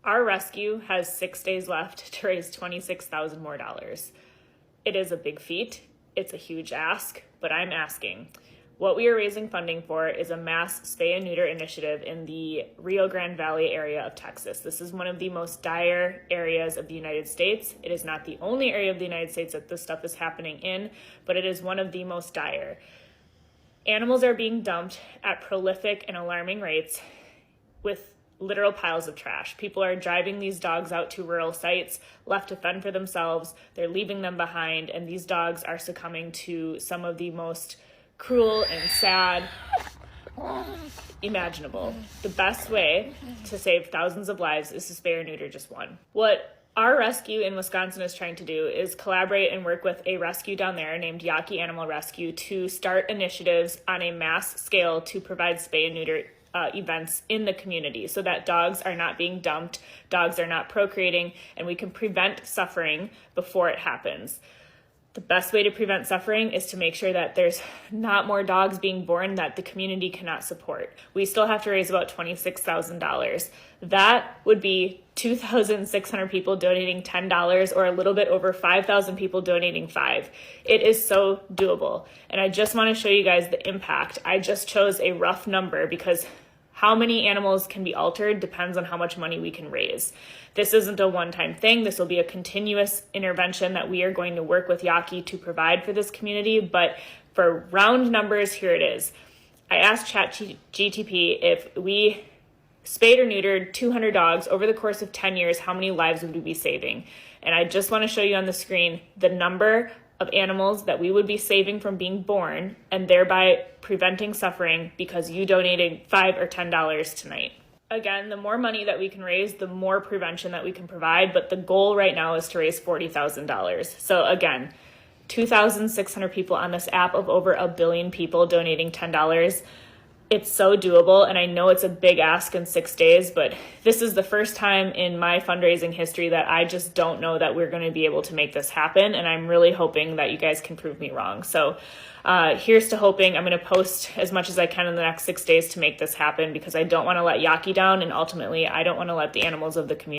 Our rescue has 6 days left to raise $26,000 more. It is a big feat. It's a huge ask, but I'm asking. What we are raising funding for is a mass spay and neuter initiative in the Rio Grande Valley area of Texas. This is one of the most dire areas of the United States. It is not the only area of the United States that this stuff is happening in, but it is one of the most dire. Animals are being dumped at prolific and alarming rates with literal piles of trash. People are driving these dogs out to rural sites, left to fend for themselves. They're leaving them behind, and these dogs are succumbing to some of the most cruel and sad imaginable. The best way to save thousands of lives is to spay or neuter just one. What our rescue in Wisconsin is trying to do is collaborate and work with a rescue down there named Yawkey Animal Rescue to start initiatives on a mass scale to provide spay and neuter events in the community so that dogs are not being dumped, dogs are not procreating, and we can prevent suffering before it happens. The best way to prevent suffering is to make sure that there's not more dogs being born that the community cannot support. We still have to raise about $26,000. That would be 2,600 people donating $10 or a little bit over 5,000 people donating $5. It is so doable. And I just want to show you guys the impact. I just chose a rough number because how many animals can be altered depends on how much money we can raise. This isn't a one-time thing. This will be a continuous intervention that we are going to work with Yawkey to provide for this community. But for round numbers, here it is. I asked ChatGTP if we spayed or neutered 200 dogs over the course of 10 years, how many lives would we be saving? And I just want to show you on the screen the number of animals that we would be saving from being born and thereby preventing suffering because you donated $5 or $10 tonight. Again, the more money that we can raise, the more prevention that we can provide, but the goal right now is to raise $40,000. So again, 2,600 people on this app of over 1 billion people donating $10. It's so doable, and I know it's a big ask in 6 days, but this is the first time in my fundraising history that I just don't know that we're going to be able to make this happen, and I'm really hoping that you guys can prove me wrong. So here's to hoping. I'm going to post as much as I can in the next 6 days to make this happen because I don't want to let Yawkey down, and ultimately I don't want to let the animals of the community